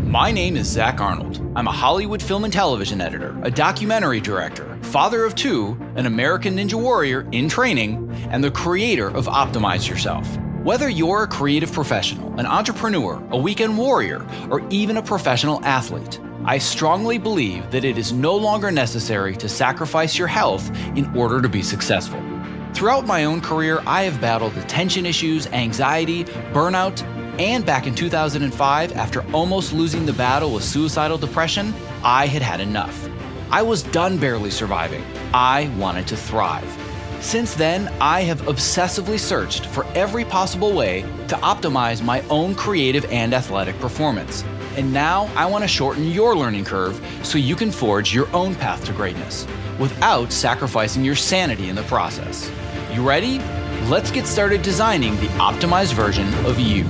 My name is Zach Arnold. I'm a Hollywood film and television editor, a documentary director, father of two, an American Ninja Warrior in training, and the creator of Optimize Yourself. Whether you're a creative professional, an entrepreneur, a weekend warrior, or even a professional athlete, I strongly believe that it is no longer necessary to sacrifice your health in order to be successful. Throughout my own career, I have battled attention issues, anxiety, burnout, and back in 2005, after almost losing the battle with suicidal depression, I had had enough. I was done barely surviving. I wanted to thrive. Since then, I have obsessively searched for every possible way to optimize my own creative and athletic performance. And now I want to shorten your learning curve so you can forge your own path to greatness without sacrificing your sanity in the process. You ready? Let's get started designing the optimized version of you.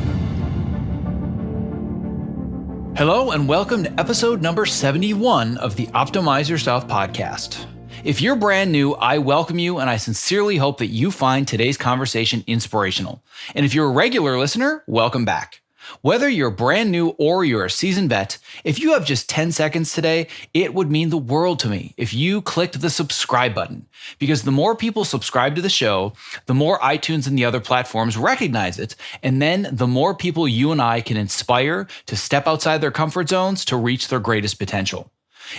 Hello and welcome to episode number 71 of the Optimize Yourself podcast. If you're brand new, I welcome you and I sincerely hope that you find today's conversation inspirational. And if you're a regular listener, welcome back. Whether you're brand new or you're a seasoned vet, if you have just 10 seconds today, it would mean the world to me if you clicked the subscribe button. Because the more people subscribe to the show, the more iTunes and the other platforms recognize it, and then the more people you and I can inspire to step outside their comfort zones to reach their greatest potential.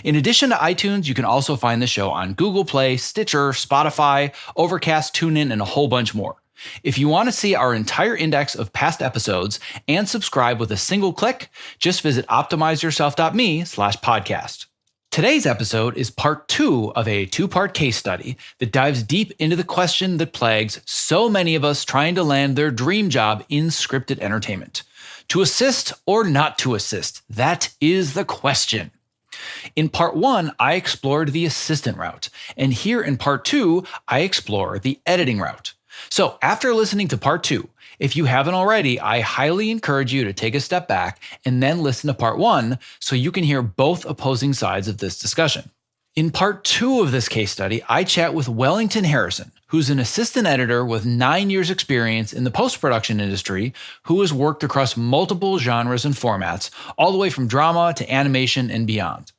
In addition to iTunes, you can also find the show on Google Play, Stitcher, Spotify, Overcast, TuneIn, and a whole bunch more. If you want to see our entire index of past episodes and subscribe with a single click, just visit optimizeyourself.me/podcast. Today's episode is part 2 of a 2-part case study that dives deep into the question that plagues so many of us trying to land their dream job in scripted entertainment. To assist or not to assist? That is the question. In part 1, I explored the assistant route, and here in part 2, I explore the editing route. So after listening to part 2, if you haven't already, I highly encourage you to take a step back and then listen to part 1 so you can hear both opposing sides of this discussion. In part 2 of this case study, I chat with Wellington Harrison, who's an assistant editor with 9 years experience in the post-production industry, who has worked across multiple genres and formats, all the way from drama to animation and beyond.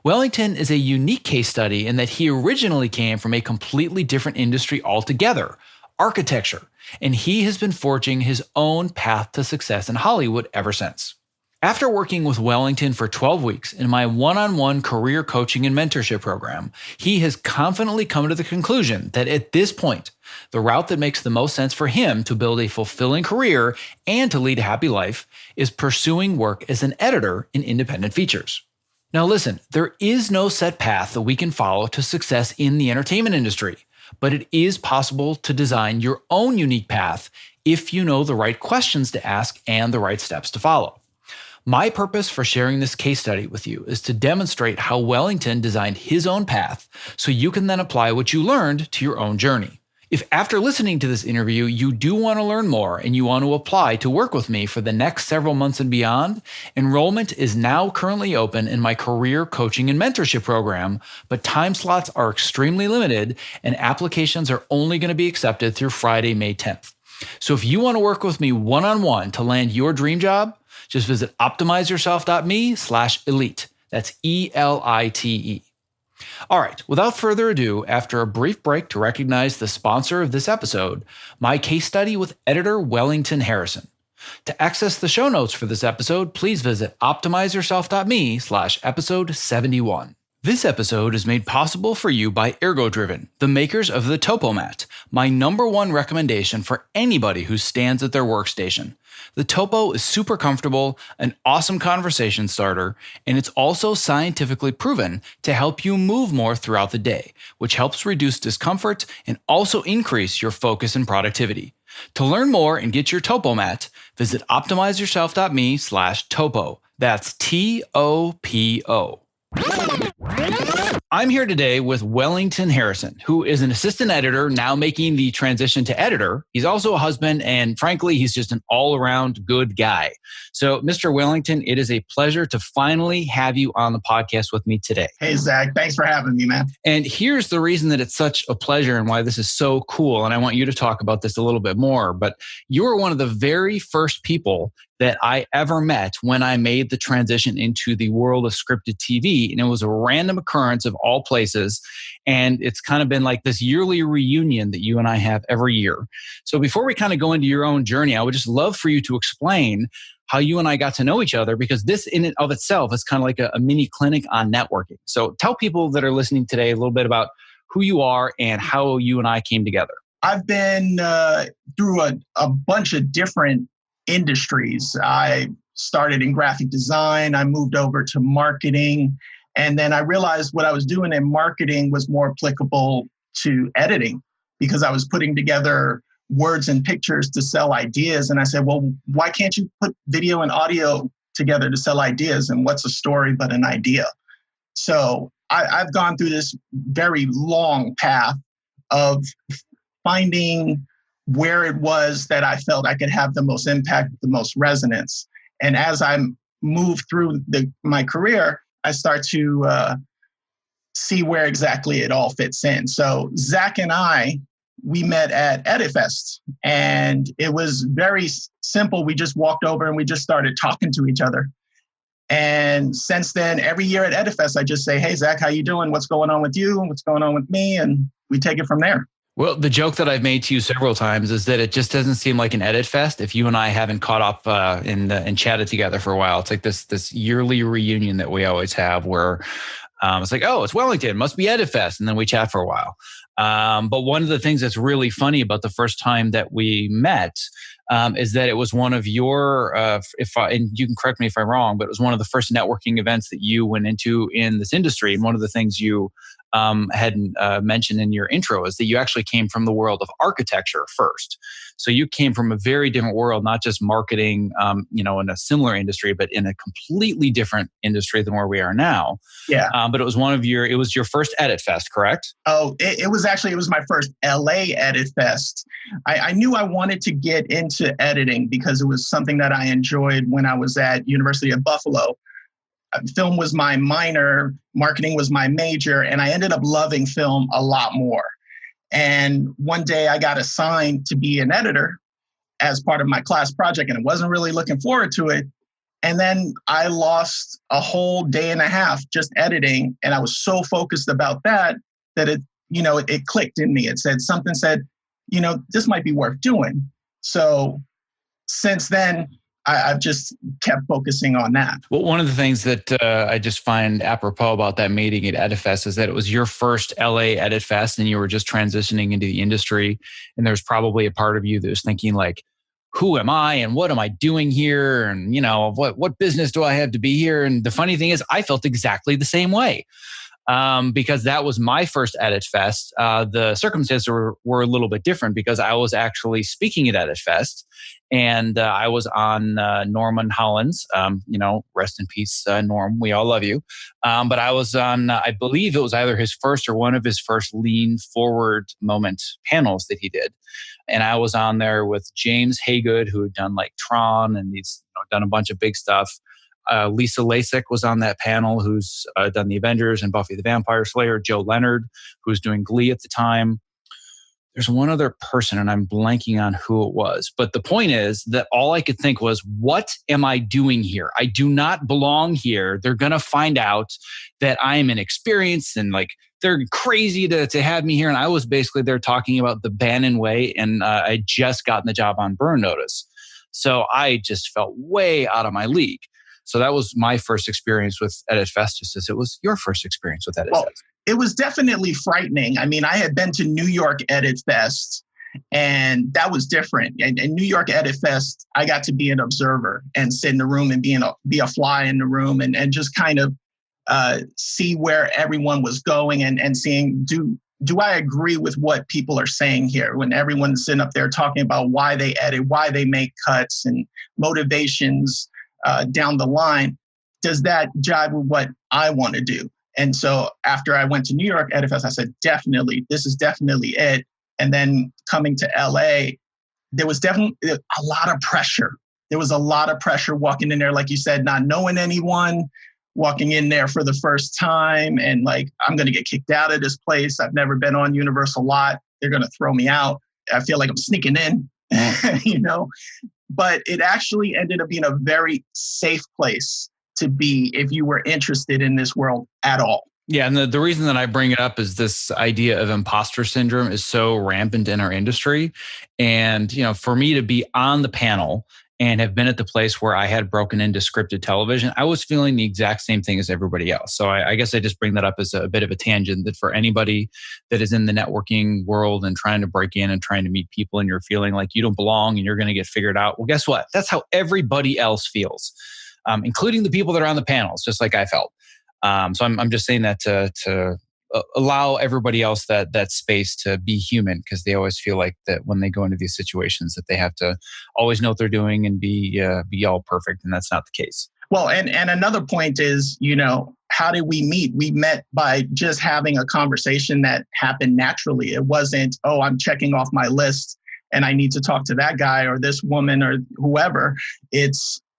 Wellington is a unique case study in that he originally came from a completely different industry altogether, architecture, and he has been forging his own path to success in Hollywood ever since. After working with Wellington for 12 weeks in my one-on-one career coaching and mentorship program, he has confidently come to the conclusion that at this point, the route that makes the most sense for him to build a fulfilling career and to lead a happy life is pursuing work as an editor in independent features. Now listen, there is no set path that we can follow to success in the entertainment industry. But it is possible to design your own unique path if you know the right questions to ask and the right steps to follow. My purpose for sharing this case study with you is to demonstrate how Wellington designed his own path so you can then apply what you learned to your own journey. If after listening to this interview, you do want to learn more and you want to apply to work with me for the next several months and beyond, enrollment is now currently open in my career coaching and mentorship program, but time slots are extremely limited and applications are only going to be accepted through Friday, May 10th. So if you want to work with me one-on-one to land your dream job, just visit optimizeyourself.me/elite. That's ELITE. All right, without further ado, after a brief break to recognize the sponsor of this episode, my case study with editor Wellington Harrison. To access the show notes for this episode, please visit optimizeyourself.me/episode 71. This episode is made possible for you by ErgoDriven, the makers of the TopoMat, my #1 recommendation for anybody who stands at their workstation. The Topo is super comfortable, an awesome conversation starter, and it's also scientifically proven to help you move more throughout the day, which helps reduce discomfort and also increase your focus and productivity. To learn more and get your TopoMat, visit optimizeyourself.me/topo. That's TOPO. I'm here today with Wellington Harrison, who is an assistant editor now making the transition to editor. He's also a husband, and frankly, he's just an all-around good guy. So, Mr. Wellington, it is a pleasure to finally have you on the podcast with me today. Hey, Zach. Thanks for having me, man. And here's the reason that it's such a pleasure and why this is so cool. And I want you to talk about this a little bit more. But you were one of the very first people that I ever met when I made the transition into the world of scripted TV. And it was a random occurrence of all places. And it's kind of been like this yearly reunion that you and I have every year. So before we kind of go into your own journey, I would just love for you to explain how you and I got to know each other, because this in and of itself is kind of like a mini clinic on networking. So tell people that are listening today a little bit about who you are and how you and I came together. I've been through a bunch of different industries. I started in graphic design. I moved over to marketing. And then I realized what I was doing in marketing was more applicable to editing, because I was putting together words and pictures to sell ideas. And I said, well, why can't you put video and audio together to sell ideas? And what's a story but an idea? So I've gone through this very long path of finding where it was that I felt I could have the most impact, the most resonance. And as I move through my career, I start to see where exactly it all fits in. So Zach and I, we met at EditFest, and it was very simple. We just walked over and we just started talking to each other. And since then, every year at EditFest, I just say, hey, Zach, how you doing? What's going on with you? What's going on with me? And we take it from there. Well, the joke that I've made to you several times is that it just doesn't seem like an edit fest if you and I haven't caught up and chatted together for a while. It's like this yearly reunion that we always have where it's like, oh, it's Wellington, must be edit fest. And then we chat for a while. But one of the things that's really funny about the first time that we met is that it was one of your, and you can correct me if I'm wrong, but it was one of the first networking events that you went into in this industry. And one of the things you had mentioned in your intro is that you actually came from the world of architecture first. So you came from a very different world, not just marketing, in a similar industry, but in a completely different industry than where we are now. Yeah. But it was your first Edit Fest, correct? Oh, it was my first LA Edit Fest. I knew I wanted to get into editing because it was something that I enjoyed when I was at University of Buffalo. Film was my minor, marketing was my major, and I ended up loving film a lot more. And one day I got assigned to be an editor as part of my class project, and I wasn't really looking forward to it. And then I lost a whole day and a half just editing, and I was so focused about that it clicked in me. Something said, this might be worth doing. So since then, I've just kept focusing on that. Well, one of the things that I just find apropos about that meeting at EditFest is that it was your first LA EditFest and you were just transitioning into the industry. And there's probably a part of you that was thinking like, who am I and what am I doing here? And, what business do I have to be here? And the funny thing is I felt exactly the same way. Because that was my first Edit Fest. The circumstances were a little bit different because I was actually speaking at Edit Fest, and I was on Norman Holland's. Rest in peace, Norm. We all love you. But I was on, I believe it was either his first or one of his first Lean Forward Moment panels that he did. And I was on there with James Haygood, who had done like Tron, and he's done a bunch of big stuff. Lisa Lasik was on that panel, who's done the Avengers and Buffy the Vampire Slayer. Joe Leonard, who was doing Glee at the time. There's one other person, and I'm blanking on who it was. But the point is that all I could think was, what am I doing here? I do not belong here. They're going to find out that I am inexperienced and like they're crazy to have me here. And I was basically there talking about the Bannon Way, and I just gotten the job on Burn Notice. So I just felt way out of my league. So that was my first experience with Edit Fest, just as it was your first experience with Edit Fest. It was definitely frightening. I mean, I had been to New York Edit Fest, and that was different. And in New York Edit Fest, I got to be an observer and sit in the room and be a fly in the room and just kind of see where everyone was going and seeing, do I agree with what people are saying here? When everyone's sitting up there talking about why they edit, why they make cuts and motivations down the line, does that jive with what I want to do? And so after I went to New York Edit Fest, I said, definitely, this is definitely it. And then coming to LA, there was definitely a lot of pressure. There was a lot of pressure walking in there, like you said, not knowing anyone, walking in there for the first time and like, I'm going to get kicked out of this place. I've never been on Universal Lot. They're going to throw me out. I feel like I'm sneaking in, but it actually ended up being a very safe place to be if you were interested in this world at all. Yeah. And the reason that I bring it up is this idea of imposter syndrome is so rampant in our industry. And, for me to be on the panel and have been at the place where I had broken into scripted television, I was feeling the exact same thing as everybody else. So I guess I just bring that up as a bit of a tangent, that for anybody that is in the networking world and trying to break in and trying to meet people and you're feeling like you don't belong and you're going to get figured out. Well, guess what? That's how everybody else feels, including the people that are on the panels, just like I felt. So I'm just saying that to allow everybody else that space to be human, because they always feel like that when they go into these situations that they have to always know what they're doing and be all perfect, and that's not the case. Well, and another point is, how did we meet? We met by just having a conversation that happened naturally. It wasn't, oh, I'm checking off my list and I need to talk to that guy or this woman or whoever.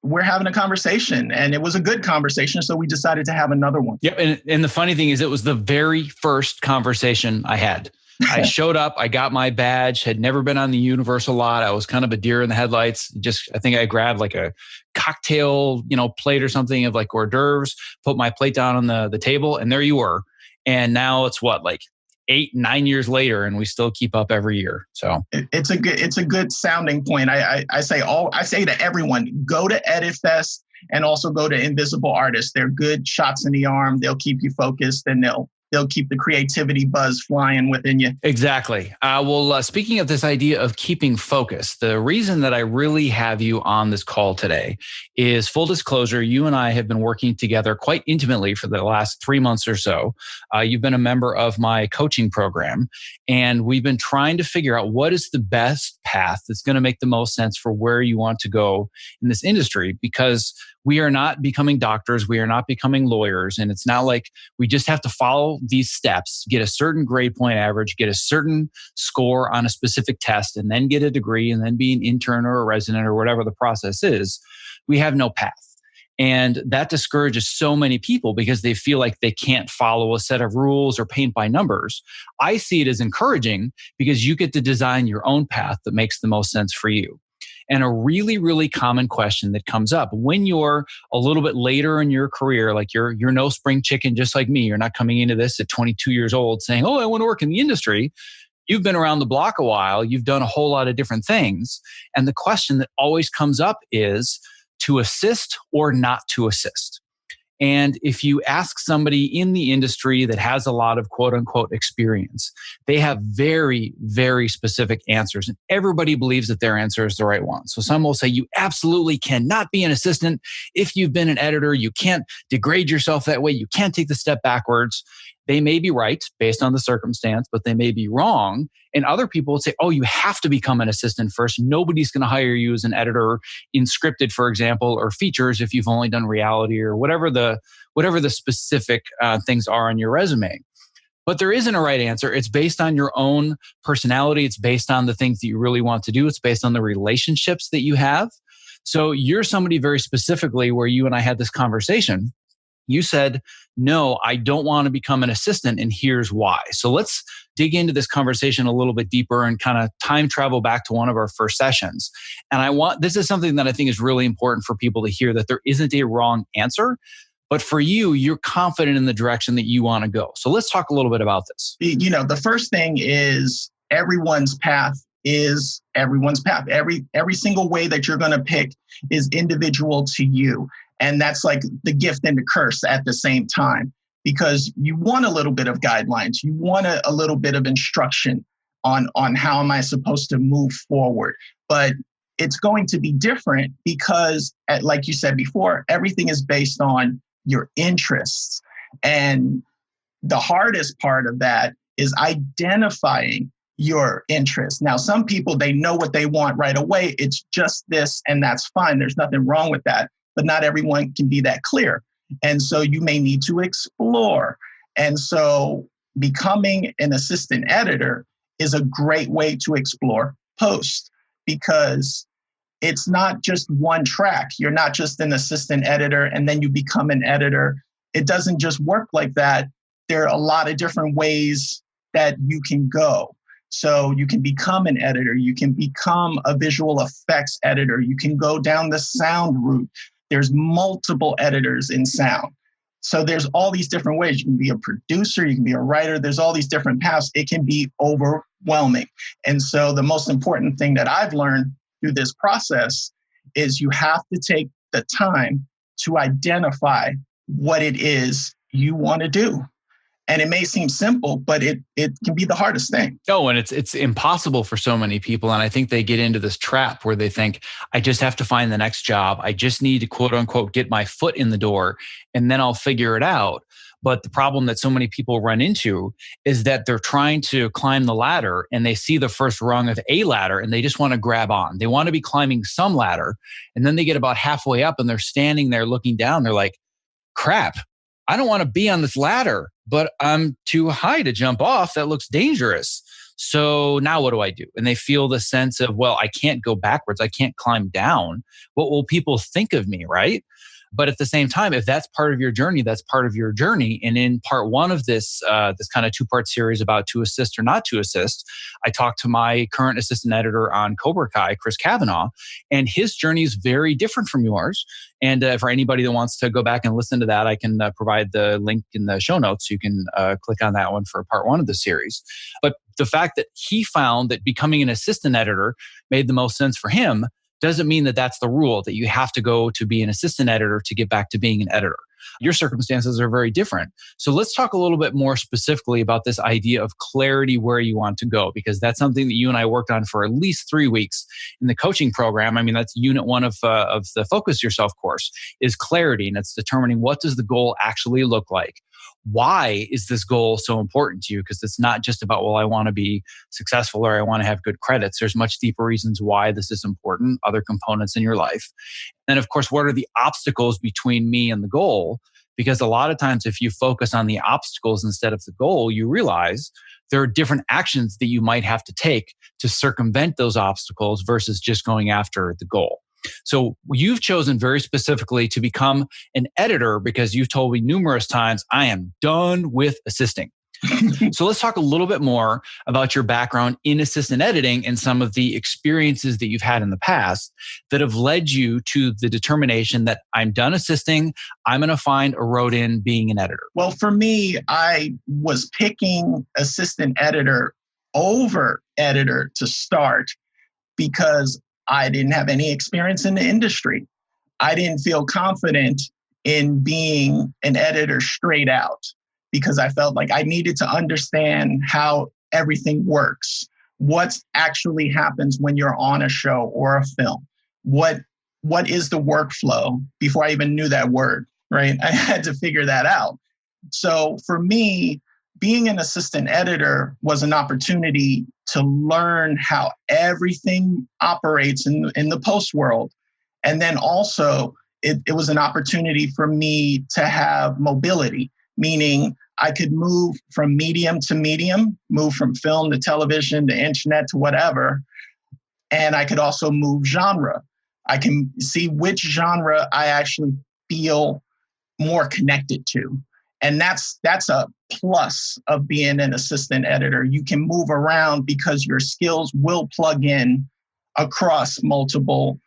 We're having a conversation, and it was a good conversation. So we decided to have another one. Yep. And the funny thing is, it was the very first conversation I had. I showed up, I got my badge, had never been on the Universal lot. I was kind of a deer in the headlights. I think I grabbed like a cocktail, plate or something of like hors d'oeuvres, put my plate down on the table, and there you were. And now it's like 8-9 years later, and we still keep up every year. So it's a good sounding point. I say to everyone, go to EditFest and also go to Invisible Artists. They're good shots in the arm. They'll keep you focused, and they'll keep the creativity buzz flying within you. Exactly. Well, speaking of this idea of keeping focus, the reason that I really have you on this call today is, full disclosure, you and I have been working together quite intimately for the last 3 months or so. You've been a member of my coaching program, and we've been trying to figure out what is the best path that's going to make the most sense for where you want to go in this industry, because we are not becoming doctors. We are not becoming lawyers. And it's not like we just have to follow these steps, get a certain grade point average, get a certain score on a specific test, and then get a degree, and then be an intern or a resident or whatever the process is. We have no path. And that discourages so many people because they feel like they can't follow a set of rules or paint by numbers. I see it as encouraging because you get to design your own path that makes the most sense for you. And a really, really common question that comes up when you're a little bit later in your career, like you're no spring chicken, just like me. You're not coming into this at 22 years old saying, oh, I want to work in the industry. You've been around the block a while. You've done a whole lot of different things. And the question that always comes up is to assist or not to assist. And if you ask somebody in the industry that has a lot of quote unquote experience, they have very, very specific answers. And everybody believes that their answer is the right one. So some will say you absolutely cannot be an assistant. If you've been an editor, you can't degrade yourself that way. You can't take the step backwards. They may be right based on the circumstance, but they may be wrong. And other people would say, oh, you have to become an assistant first. Nobody's going to hire you as an editor in scripted, for example, or features if you've only done reality or whatever the specific things are on your resume. But there isn't a right answer. It's based on your own personality. It's based on the things that you really want to do. It's based on the relationships that you have. So you're somebody very specifically where you and I had this conversation. You said, no, I don't want to become an assistant, and here's why. So let's dig into this conversation a little bit deeper and kind of time travel back to one of our first sessions. And this is something that I think is really important for people to hear, that there isn't a wrong answer, but for you, you're confident in the direction that you want to go. So let's talk a little bit about this. The first thing is everyone's path is everyone's path. Every single way that you're going to pick is individual to you. And that's like the gift and the curse at the same time, because you want a little bit of guidelines. You want a little bit of instruction on how am I supposed to move forward. But it's going to be different because, like you said before, everything is based on your interests. And the hardest part of that is identifying your interests. Now, some people, they know what they want right away. It's just this, and that's fine. There's nothing wrong with that. But not everyone can be that clear. And so you may need to explore. And so becoming an assistant editor is a great way to explore post, because it's not just one track. You're not just an assistant editor and then you become an editor. It doesn't just work like that. There are a lot of different ways that you can go. So you can become an editor. You can become a visual effects editor. You can go down the sound route. There's multiple editors in sound. So there's all these different ways. You can be a producer, you can be a writer. There's all these different paths. It can be overwhelming. And so the most important thing that I've learned through this process is you have to take the time to identify what it is you want to do. And it may seem simple, but it can be the hardest thing. Oh, and it's impossible for so many people. And I think they get into this trap where they think, I just have to find the next job. I just need to quote unquote get my foot in the door and then I'll figure it out. But the problem that so many people run into is that they're trying to climb the ladder and they see the first rung of a ladder and they just want to grab on. They want to be climbing some ladder. And then they get about halfway up and they're standing there looking down. They're like, crap, I don't want to be on this ladder, but I'm too high to jump off. That looks dangerous. So now what do I do? And they feel the sense of, well, I can't go backwards. I can't climb down. What will people think of me, right? But at the same time, if that's part of your journey, that's part of your journey. And in part one of this kind of two-part series about to assist or not to assist, I talked to my current assistant editor on Cobra Kai, Chris Kavanaugh, and his journey is very different from yours. And for anybody that wants to go back and listen to that, I can provide the link in the show notes. You can click on that one for part one of the series. But the fact that he found that becoming an assistant editor made the most sense for him doesn't mean that that's the rule, that you have to go to be an assistant editor to get back to being an editor. Your circumstances are very different. So let's talk a little bit more specifically about this idea of clarity where you want to go, because that's something that you and I worked on for at least 3 weeks in the coaching program. I mean, that's unit 1 of the Focus Yourself course is clarity. And it's determining what does the goal actually look like? Why is this goal so important to you? Because it's not just about, well, I want to be successful or I want to have good credits. There's much deeper reasons why this is important, other components in your life. And of course, what are the obstacles between me and the goal? Because a lot of times if you focus on the obstacles instead of the goal, you realize there are different actions that you might have to take to circumvent those obstacles versus just going after the goal. So you've chosen very specifically to become an editor because you've told me numerous times, I am done with assisting. So let's talk a little bit more about your background in assistant editing and some of the experiences that you've had in the past that have led you to the determination that I'm done assisting. I'm going to find a road in being an editor. Well, for me, I was picking assistant editor over editor to start because I didn't have any experience in the industry. I didn't feel confident in being an editor straight out because I felt like I needed to understand how everything works, what actually happens when you're on a show or a film, what is the workflow before I even knew that word, right? I had to figure that out. So for me, being an assistant editor was an opportunity to learn how everything operates in the post world. And then also, it was an opportunity for me to have mobility, meaning I could move from medium to medium, move from film to television to internet to whatever. And I could also move genre. I can see which genre I actually feel more connected to. And that's a plus of being an assistant editor. You can move around because your skills will plug in across multiple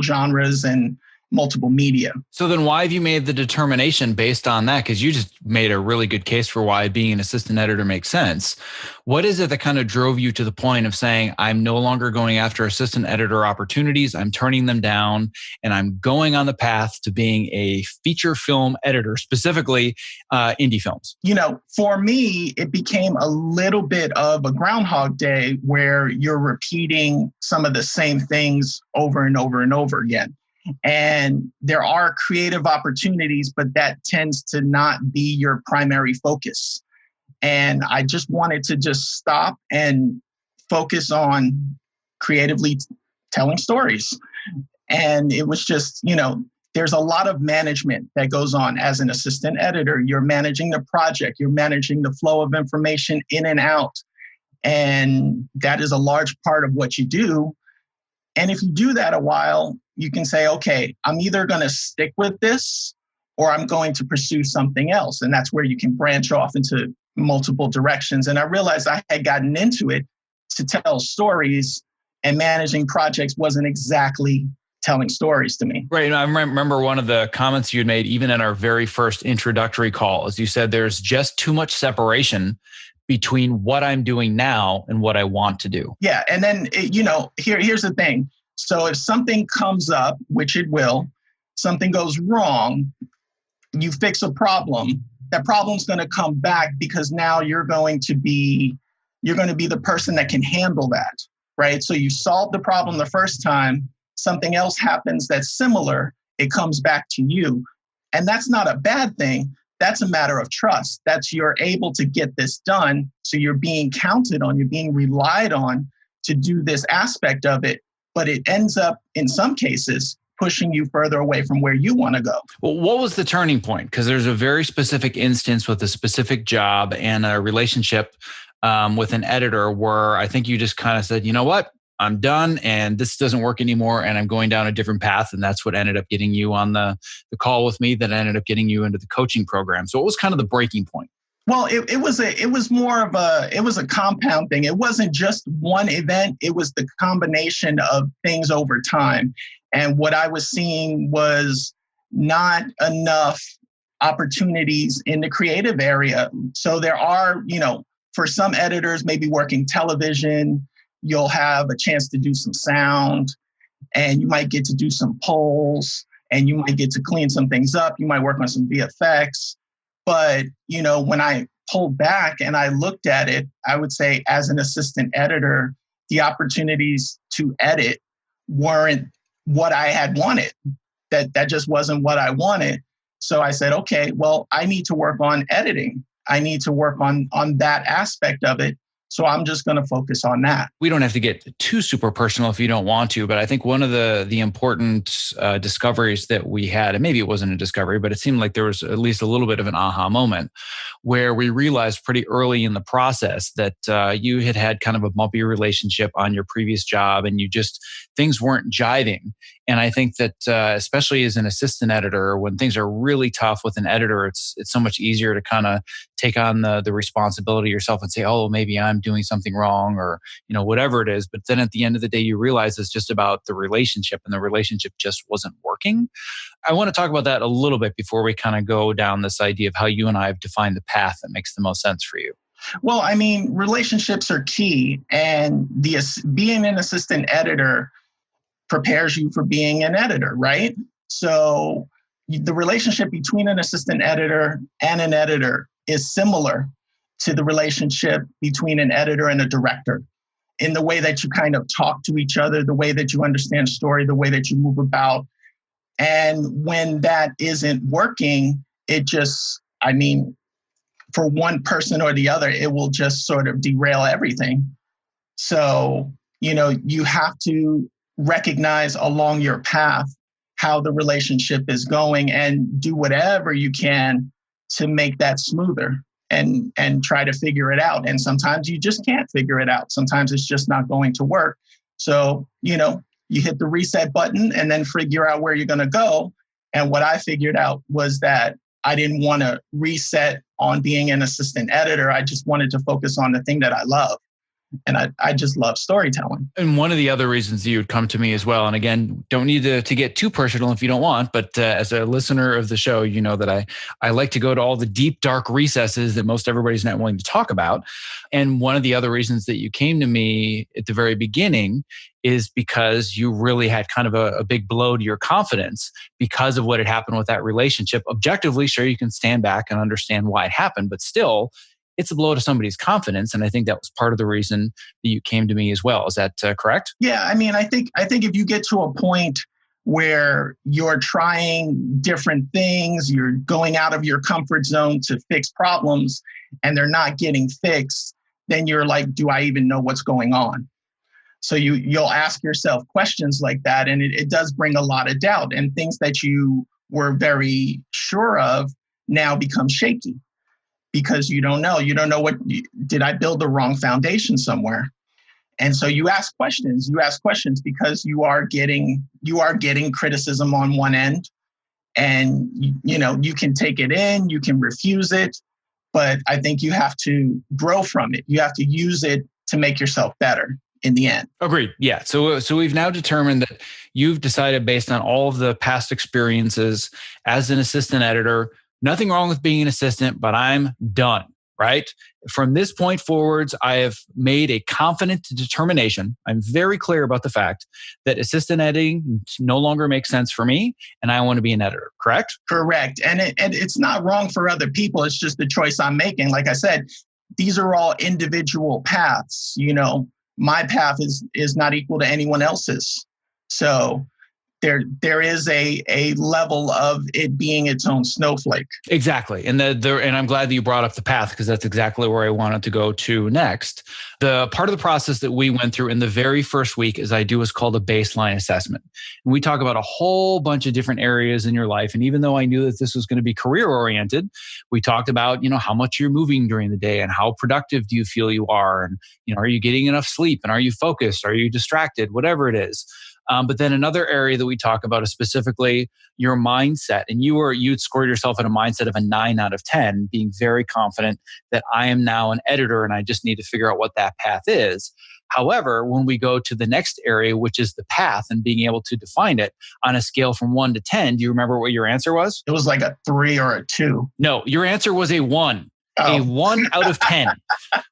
genres and multiple media. So then why have you made the determination based on that? Because you just made a really good case for why being an assistant editor makes sense. What is it that kind of drove you to the point of saying, I'm no longer going after assistant editor opportunities, I'm turning them down, and I'm going on the path to being a feature film editor, specifically indie films? For me, it became a little bit of a Groundhog Day where you're repeating some of the same things over and over and over again. And there are creative opportunities, but that tends to not be your primary focus. And I just wanted to just stop and focus on creatively telling stories. And it was just, there's a lot of management that goes on as an assistant editor. You're managing the project, you're managing the flow of information in and out. And that is a large part of what you do. And if you do that a while, you can say, okay, I'm either going to stick with this or I'm going to pursue something else. And that's where you can branch off into multiple directions. And I realized I had gotten into it to tell stories, and managing projects wasn't exactly telling stories to me. Right. And I remember one of the comments you had made, even in our very first introductory call, is you said there's just too much separation between what I'm doing now and what I want to do. Yeah. And then, here's the thing. So if something comes up, which it will, something goes wrong, you fix a problem, that problem's going to come back because now you're going to be the person that can handle that, right? So you solved the problem the first time, something else happens that's similar, it comes back to you. And that's not a bad thing. That's a matter of trust. That's you're able to get this done. So you're being counted on, you're being relied on to do this aspect of it. But it ends up, in some cases, pushing you further away from where you want to go. Well, what was the turning point? Because there's a very specific instance with a specific job and a relationship with an editor where I think you just kind of said, you know what? I'm done and this doesn't work anymore and I'm going down a different path. And that's what ended up getting you on the call with me that ended up getting you into the coaching program. So what was kind of the breaking point? Well, it was a compound thing. It wasn't just one event. It was the combination of things over time. And what I was seeing was not enough opportunities in the creative area. So there are, for some editors, maybe working television, you'll have a chance to do some sound and you might get to do some polls and you might get to clean some things up. You might work on some VFX. But, when I pulled back and I looked at it, I would say as an assistant editor, the opportunities to edit weren't what I had wanted. That just wasn't what I wanted. So I said, okay, well, I need to work on editing. I need to work on that aspect of it. So I'm just going to focus on that. We don't have to get too super personal if you don't want to, but I think one of the important discoveries that we had, and maybe it wasn't a discovery, but it seemed like there was at least a little bit of an aha moment where we realized pretty early in the process that you had kind of a bumpy relationship on your previous job and things weren't jiving. And I think that especially as an assistant editor, when things are really tough with an editor, it's so much easier to kind of take on the responsibility yourself and say, oh, maybe I'm doing something wrong or, whatever it is. But then at the end of the day, you realize it's just about the relationship and the relationship just wasn't working. I want to talk about that a little bit before we kind of go down this idea of how you and I have defined the path that makes the most sense for you. Well, relationships are key, and being an assistant editor prepares you for being an editor, right? So the relationship between an assistant editor and an editor is similar to the relationship between an editor and a director in the way that you kind of talk to each other, the way that you understand story, the way that you move about. And when that isn't working, it just, for one person or the other, it will just sort of derail everything. So, you have to recognize along your path how the relationship is going and do whatever you can to make that smoother and try to figure it out. And sometimes you just can't figure it out. Sometimes it's just not going to work. So, you hit the reset button and then figure out where you're going to go. And what I figured out was that I didn't want to reset on being an assistant editor. I just wanted to focus on the thing that I love. And I just love storytelling. And one of the other reasons you would come to me as well, and again, don't need to get too personal if you don't want, but as a listener of the show, you know that I like to go to all the deep, dark recesses that most everybody's not willing to talk about. And one of the other reasons that you came to me at the very beginning is because you really had kind of a big blow to your confidence because of what had happened with that relationship. Objectively, sure, you can stand back and understand why it happened, but still, it's a blow to somebody's confidence. And I think that was part of the reason that you came to me as well. Is that correct? Yeah. I think if you get to a point where you're trying different things, you're going out of your comfort zone to fix problems and they're not getting fixed, then you're like, do I even know what's going on? So you'll ask yourself questions like that. And it does bring a lot of doubt, and things that you were very sure of now become shaky. Because you don't know did I build the wrong foundation somewhere? And so you ask questions because you are getting criticism on one end, and you can take it in, you can refuse it, but I think you have to grow from it. You have to use it to make yourself better in the end. Agreed. Yeah. So we've now determined that you've decided based on all of the past experiences as an assistant editor, nothing wrong with being an assistant, but I'm done. Right. From this point forwards, I have made a confident determination. I'm very clear about the fact that assistant editing no longer makes sense for me, and I want to be an editor. Correct? Correct. And it's not wrong for other people. It's just the choice I'm making. Like I said, these are all individual paths. My path is not equal to anyone else's. So there is a level of it being its own snowflake. Exactly. And I'm glad that you brought up the path, because that's exactly where I wanted to go to next. The part of the process that we went through in the very first week, as I do, is called a baseline assessment. And we talk about a whole bunch of different areas in your life. And even though I knew that this was going to be career oriented, we talked about, how much you're moving during the day and how productive do you feel you are? And, are you getting enough sleep? And are you focused? Are you distracted? Whatever it is. But then another area that we talk about is specifically your mindset. And you'd scored yourself at a mindset of a 9 out of 10, being very confident that I am now an editor and I just need to figure out what that path is. However, when we go to the next area, which is the path and being able to define it on a scale from 1 to 10, do you remember what your answer was? It was like a 3 or a 2. No, your answer was a 1. Oh. A 1 out of 10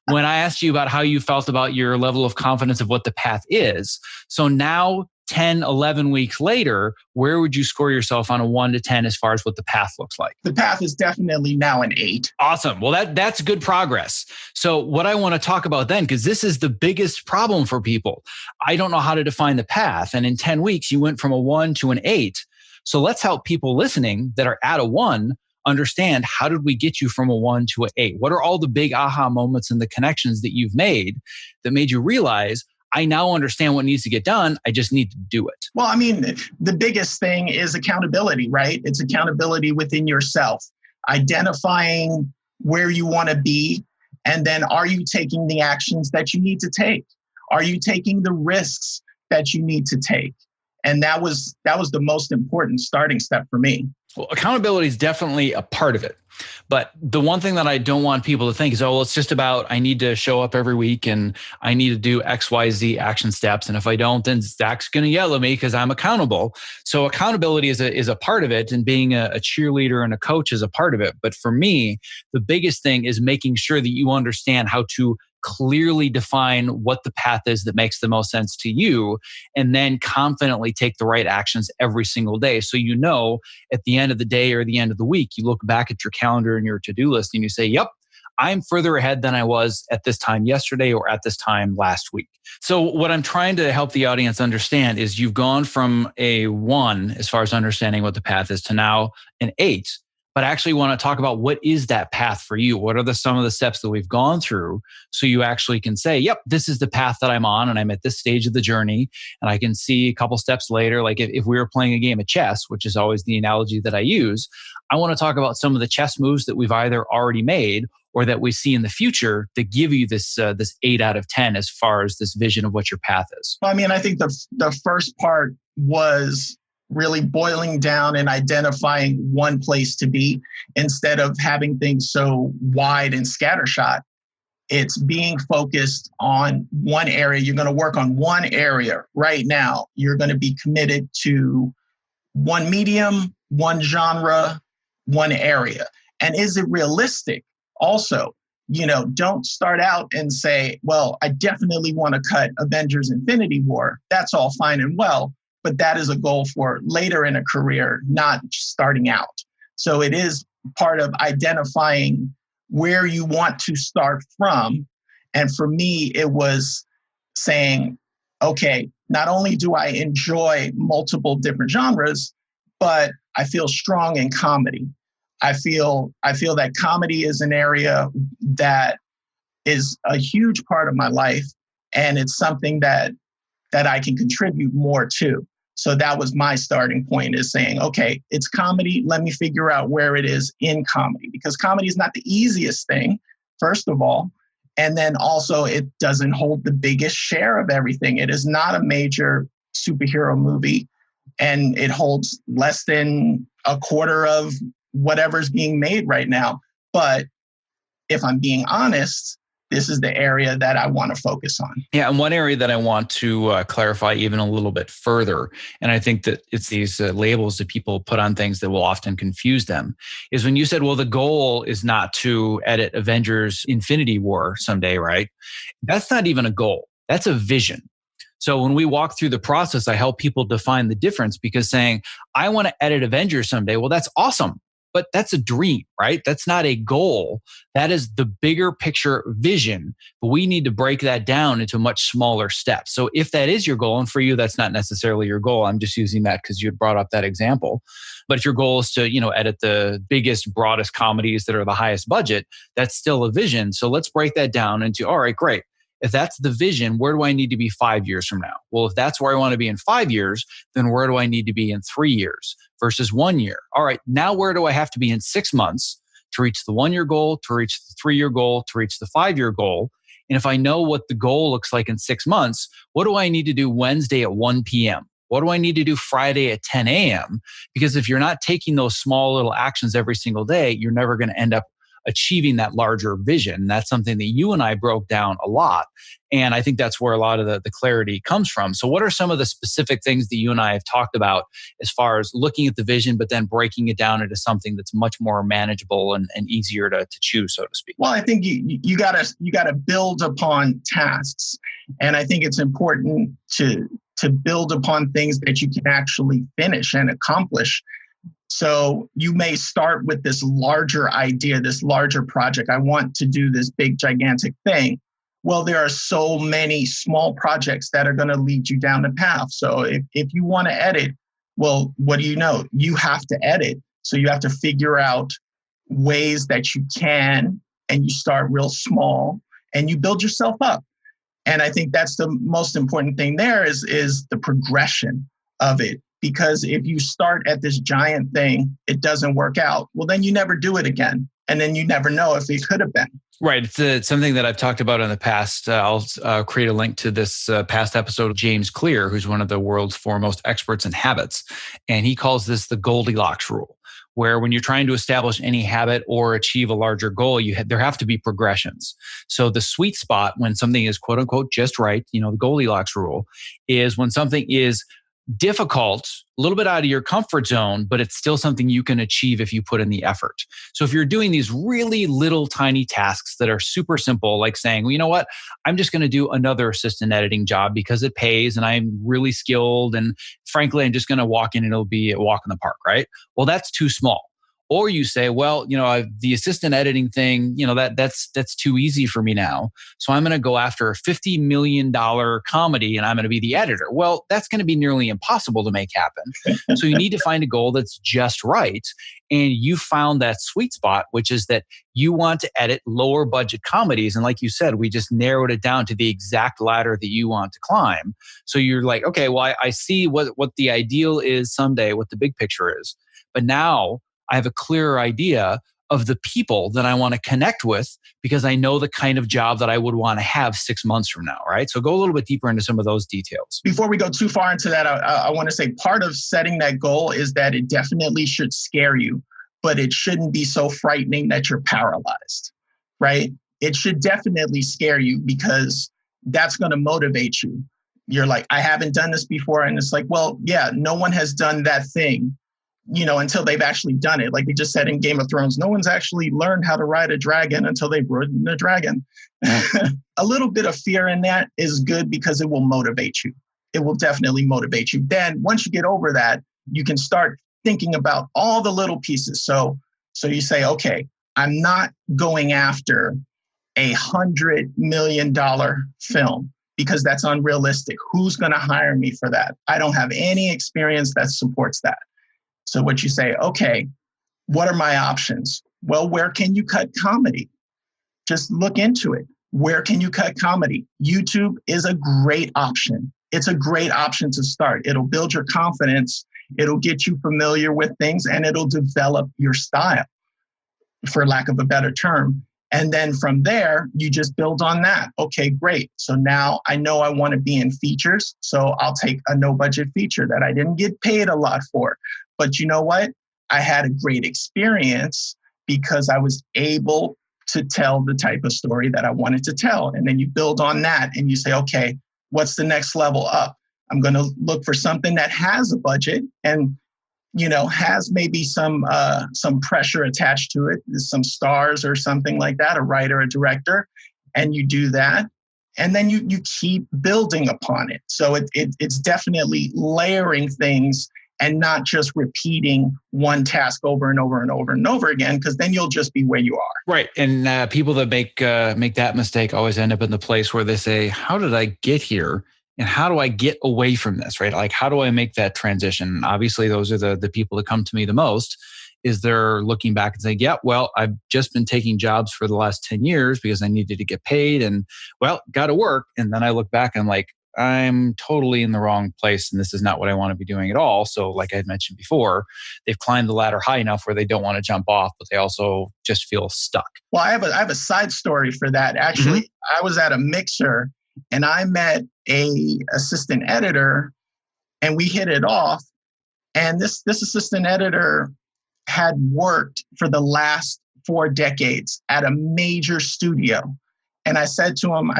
when I asked you about how you felt about your level of confidence of what the path is. So now 10, 11 weeks later, where would you score yourself on a 1 to 10 as far as what the path looks like? The path is definitely now an 8. Awesome. Well, that's good progress. So what I want to talk about then, because this is the biggest problem for people. I don't know how to define the path. And in 10 weeks, you went from a 1 to an 8. So let's help people listening that are at a 1 understand, how did we get you from a 1 to an 8? What are all the big aha moments and the connections that you've made that made you realize, I now understand what needs to get done. I just need to do it. Well, I mean, the biggest thing is accountability, right? It's accountability within yourself, identifying where you want to be. And then are you taking the actions that you need to take? Are you taking the risks that you need to take? And that was the most important starting step for me. Well, accountability is definitely a part of it. But the one thing that I don't want people to think is, well, it's just about, I need to show up every week and I need to do X, Y, Z action steps. And if I don't, then Zach's going to yell at me because I'm accountable. So accountability is a part of it, and being a cheerleader and a coach is a part of it. But for me, the biggest thing is making sure that you understand how to clearly define what the path is that makes the most sense to you, and then confidently take the right actions every single day. So at the end of the day or the end of the week, you look back at your calendar and your to-do list and you say, yep, I'm further ahead than I was at this time yesterday or at this time last week. So what I'm trying to help the audience understand is you've gone from a 1 as far as understanding what the path is to now an 8. But I actually want to talk about, what is that path for you? What are some of the steps that we've gone through, so you actually can say, yep, this is the path that I'm on and I'm at this stage of the journey. And I can see a couple steps later, like if we were playing a game of chess, which is always the analogy that I use, I want to talk about some of the chess moves that we've either already made or that we see in the future that give you this 8 out of 10 as far as this vision of what your path is. Well, I mean, I think the first part was really boiling down and identifying one place to be instead of having things so wide and scattershot. It's being focused on one area. You're going to work on one area right now. You're going to be committed to one medium, one genre, one area. And is it realistic? Also, don't start out and say, well, I definitely want to cut Avengers Infinity War. That's all fine and well. But that is a goal for later in a career, not starting out. So it is part of identifying where you want to start from. And for me, it was saying, okay, not only do I enjoy multiple different genres, but I feel strong in comedy. I feel that comedy is an area that is a huge part of my life. And it's something that I can contribute more to. So that was my starting point, is saying, okay, it's comedy. Let me figure out where it is in comedy, because comedy is not the easiest thing, first of all. And then also it doesn't hold the biggest share of everything. It is not a major superhero movie, and it holds less than a quarter of whatever's being made right now. But if I'm being honest, this is the area that I want to focus on. Yeah, and one area that I want to clarify even a little bit further, and I think that it's these labels that people put on things that will often confuse them, is when you said, well, the goal is not to edit Avengers Infinity War someday, right? That's not even a goal. That's a vision. So when we walk through the process, I help people define the difference, because saying, I want to edit Avengers someday, well, that's awesome. But that's a dream, right? That's not a goal. That is the bigger picture vision. But we need to break that down into much smaller steps. So if that is your goal, and for you, that's not necessarily your goal, I'm just using that because you had brought up that example. But if your goal is to, edit the biggest, broadest comedies that are the highest budget, that's still a vision. So let's break that down into, all right, great. If that's the vision, where do I need to be 5 years from now? Well, if that's where I want to be in 5 years, then where do I need to be in 3 years versus 1 year? All right, now where do I have to be in 6 months to reach the 1 year goal, to reach the 3 year goal, to reach the 5 year goal? And if I know what the goal looks like in 6 months, what do I need to do Wednesday at 1 p.m.? What do I need to do Friday at 10 a.m.? Because if you're not taking those small little actions every single day, you're never going to end up achieving that larger vision. That's something that you and I broke down a lot. And I think that's where a lot of the clarity comes from. So what are some of the specific things that you and I have talked about as far as looking at the vision, but then breaking it down into something that's much more manageable and easier to choose, so to speak? Well, I think you gotta build upon tasks. And I think it's important to build upon things that you can actually finish and accomplish. So you may start with this larger idea, this larger project. I want to do this big, gigantic thing. Well, there are so many small projects that are going to lead you down the path. So if you want to edit, well, what do you know? You have to edit. So you have to figure out ways that you can, and you start real small and you build yourself up. And I think that's the most important thing there is the progression of it. Because if you start at this giant thing, it doesn't work out. Well, then you never do it again. And then you never know if it could have been. Right. It's something that I've talked about in the past. I'll create a link to this past episode of James Clear, who's one of the world's foremost experts in habits. And he calls this the Goldilocks rule, where when you're trying to establish any habit or achieve a larger goal, there have to be progressions. So the sweet spot when something is quote unquote just right, the Goldilocks rule, is when something is difficult, a little bit out of your comfort zone, but it's still something you can achieve if you put in the effort. So if you're doing these really little tiny tasks that are super simple, like saying, well, you know what, I'm just going to do another assistant editing job because it pays and I'm really skilled. And frankly, I'm just going to walk in and it'll be a walk in the park, right? Well, that's too small. Or you say, well, the assistant editing thing, that's too easy for me now. So I'm going to go after a $50 million comedy and I'm going to be the editor. Well, that's going to be nearly impossible to make happen. So you need to find a goal that's just right. And you found that sweet spot, which is that you want to edit lower budget comedies. And like you said, we just narrowed it down to the exact ladder that you want to climb. So you're like, okay, well, I see what the ideal is someday, what the big picture is. But now I have a clearer idea of the people that I want to connect with because I know the kind of job that I would want to have 6 months from now, right? So go a little bit deeper into some of those details. Before we go too far into that, I want to say part of setting that goal is that it definitely should scare you, but it shouldn't be so frightening that you're paralyzed, right? It should definitely scare you because that's going to motivate you. You're like, I haven't done this before. And it's like, well, yeah, no one has done that thing until they've actually done it. Like they just said in Game of Thrones, no one's actually learned how to ride a dragon until they've ridden a dragon. A little bit of fear in that is good because it will motivate you. It will definitely motivate you. Then once you get over that, you can start thinking about all the little pieces. So you say, okay, I'm not going after $100 million film because that's unrealistic. Who's going to hire me for that? I don't have any experience that supports that. So what you say, okay, what are my options? Well, where can you cut comedy? Just look into it. Where can you cut comedy? YouTube is a great option. It's a great option to start. It'll build your confidence. It'll get you familiar with things and it'll develop your style, for lack of a better term. And then from there, you just build on that. Okay, great. So now I know I want to be in features. So I'll take a no budget feature that I didn't get paid a lot for. But you know what? I had a great experience because I was able to tell the type of story that I wanted to tell. And then you build on that and you say, okay, what's the next level up? I'm going to look for something that has a budget and, has maybe some pressure attached to it, some stars or something like that, a writer, a director, and you do that. And then you keep building upon it. So it's definitely layering things and not just repeating one task over and over and over and over again, because then you'll just be where you are. Right. And people that make that mistake always end up in the place where they say, how did I get here? And how do I get away from this? Right. Like, how do I make that transition? Obviously, those are the people that come to me the most, is they're looking back and saying, yeah, well, I've just been taking jobs for the last 10 years because I needed to get paid and, well, got to work. And then I look back and I'm like, I'm totally in the wrong place and this is not what I want to be doing at all. So like I had mentioned before, they've climbed the ladder high enough where they don't want to jump off, but they also just feel stuck. Well, I have a side story for that. Actually, I was at a mixer and I met a assistant editor and we hit it off. And this assistant editor had worked for the last 4 decades at a major studio. And I said to him,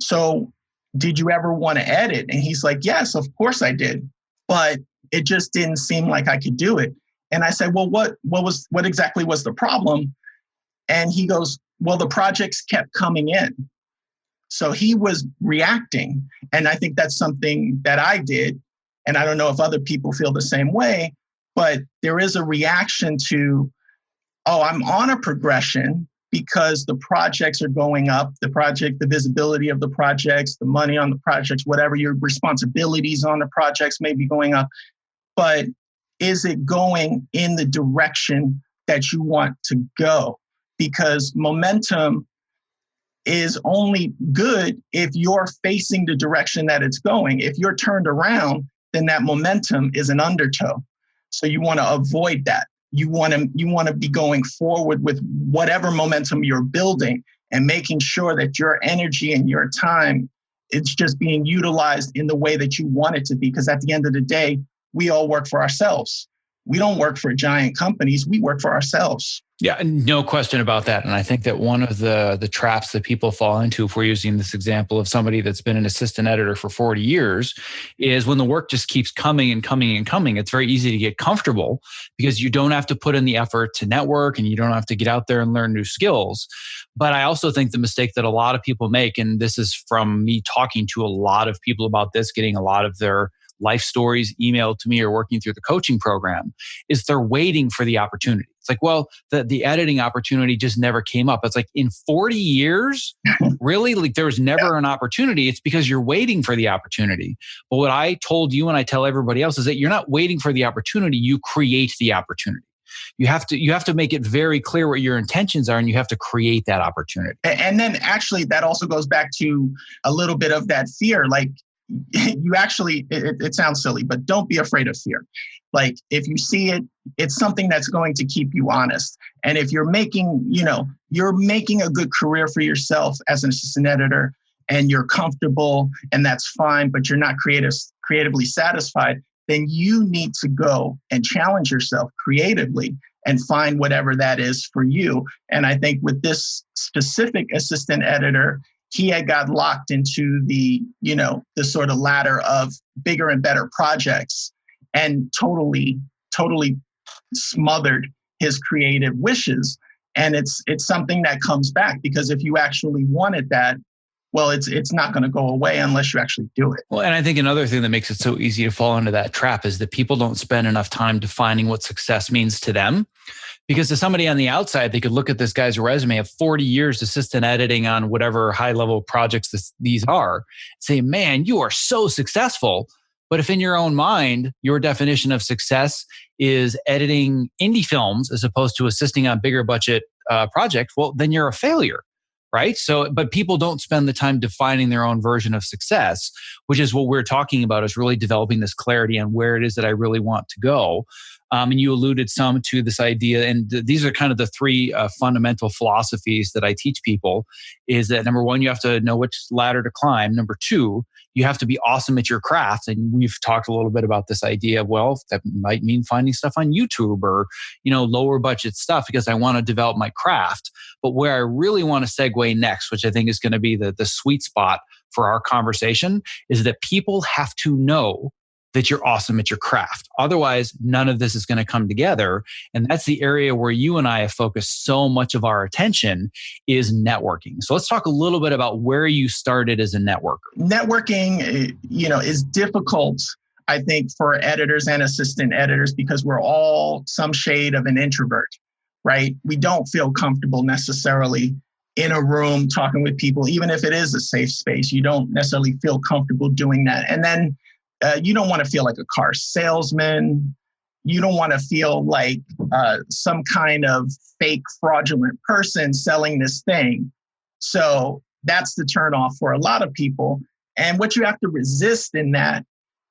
so did you ever want to edit? And he's like, yes, of course I did. But it just didn't seem like I could do it. And I said, well, what exactly was the problem? And he goes, well, the projects kept coming in. So he was reacting. And I think that's something that I did. And I don't know if other people feel the same way, but there is a reaction to, oh, I'm on a progression because the projects are going up, the visibility of the projects, the money on the projects, whatever your responsibilities on the projects may be going up. But is it going in the direction that you want to go? Because momentum is only good if you're facing the direction that it's going. If you're turned around, then that momentum is an undertow. So you want to avoid that. You want to be going forward with whatever momentum you're building and making sure that your energy and your time is just being utilized in the way that you want it to be. Because at the end of the day, we all work for ourselves. We don't work for giant companies. We work for ourselves. Yeah, no question about that. And I think that one of the traps that people fall into, if we're using this example of somebody that's been an assistant editor for 40 years, is when the work just keeps coming and coming and coming, it's very easy to get comfortable because you don't have to put in the effort to network and you don't have to get out there and learn new skills. But I also think the mistake that a lot of people make, and this is from me talking to a lot of people about this, getting a lot of their life stories emailed to me or working through the coaching program, is they're waiting for the opportunity. It's like, well, the editing opportunity just never came up. It's like, in 40 years, really? Like, there was never an opportunity. It's because you're waiting for the opportunity. But what I told you and I tell everybody else is that you're not waiting for the opportunity, you create the opportunity. You have to make it very clear what your intentions are and you have to create that opportunity. And then actually that also goes back to a little bit of that fear. Like, you actually, it sounds silly, but don't be afraid of fear. Like, if you see it, it's something that's going to keep you honest. And if you're making a good career for yourself as an assistant editor and you're comfortable and that's fine, but you're not creatively satisfied, then you need to go and challenge yourself creatively and find whatever that is for you. And I think with this specific assistant editor, he had got locked into the sort of ladder of bigger and better projects and totally smothered his creative wishes. And it's something that comes back, because if you actually wanted that, well, it's not going to go away unless you actually do it. Well, and I think another thing that makes it so easy to fall into that trap is that people don't spend enough time defining what success means to them. Because to somebody on the outside, they could look at this guy's resume of 40 years assistant editing on whatever high-level projects these are, and say, man, you are so successful. But if in your own mind, your definition of success is editing indie films as opposed to assisting on bigger budget projects, well, then you're a failure. Right? So, but people don't spend the time defining their own version of success, which is what we're talking about, is really developing this clarity on where it is that I really want to go. And you alluded some to this idea. And these are kind of the three fundamental philosophies that I teach people is that number one, you have to know which ladder to climb. Number two, you have to be awesome at your craft. And we've talked a little bit about this idea of, well, that might mean finding stuff on YouTube or, lower budget stuff because I want to develop my craft. But where I really want to segue next, which I think is going to be the sweet spot for our conversation, is that people have to know that you're awesome at your craft. Otherwise, none of this is going to come together. And that's the area where you and I have focused so much of our attention is networking. So let's talk a little bit about where you started as a networker. Networking, is difficult, I think, for editors and assistant editors because we're all some shade of an introvert, right? We don't feel comfortable necessarily in a room talking with people, even if it is a safe space. You don't necessarily feel comfortable doing that. And then you don't want to feel like a car salesman. You don't want to feel like some kind of fake fraudulent person selling this thing. So that's the turnoff for a lot of people. And what you have to resist in that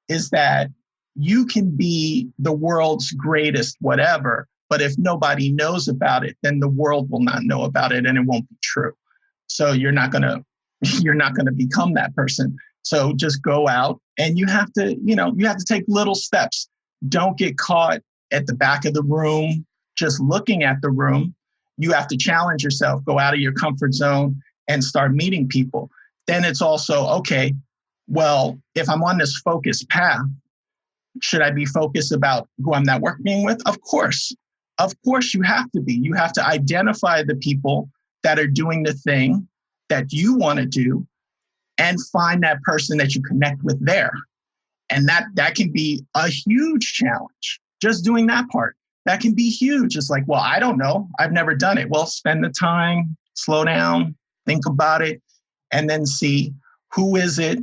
is that you can be the world's greatest whatever, but if nobody knows about it, then the world will not know about it and it won't be true. So you're not going to become that person. So just go out and you have to take little steps. Don't get caught at the back of the room, just looking at the room. You have to challenge yourself, go out of your comfort zone and start meeting people. Then it's also, okay, well, if I'm on this focused path, should I be focused about who I'm networking with? Of course you have to be. You have to identify the people that are doing the thing that you want to do and find that person that you connect with there. And that can be a huge challenge. Just doing that part, that can be huge. It's like, well, I don't know. I've never done it. Well, spend the time, slow down, think about it, and then see who is it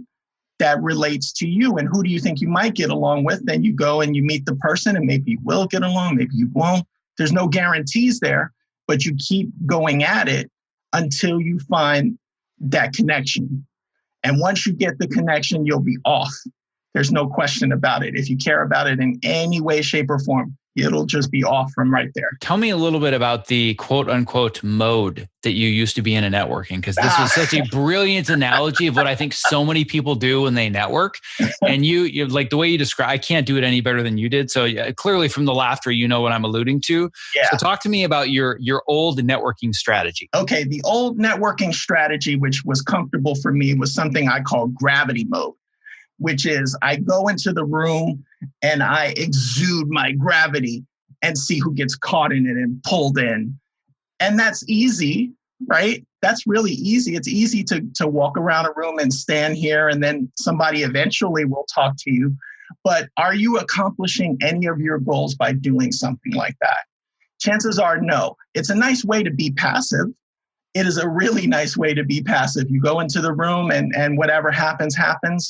that relates to you and who do you think you might get along with. Then you go and you meet the person and maybe you will get along, maybe you won't. There's no guarantees there, but you keep going at it until you find that connection. And once you get the connection, you'll be off. There's no question about it. If you care about it in any way, shape, or form, it'll just be off from right there. Tell me a little bit about the quote unquote mode that you used to be in a networking, because this was such a brilliant analogy of what I think so many people do when they network. And you like the way you describe, I can't do it any better than you did. So clearly from the laughter, you know what I'm alluding to. Yeah. So talk to me about your old networking strategy. Okay. The old networking strategy, which was comfortable for me, was something I call gravity mode, which is I go into the room and I exude my gravity and see who gets caught in it and pulled in. And that's easy, right? That's really easy. It's easy to walk around a room and stand here and then somebody eventually will talk to you. But are you accomplishing any of your goals by doing something like that? Chances are no. It's a nice way to be passive. It is a really nice way to be passive. You go into the room and whatever happens,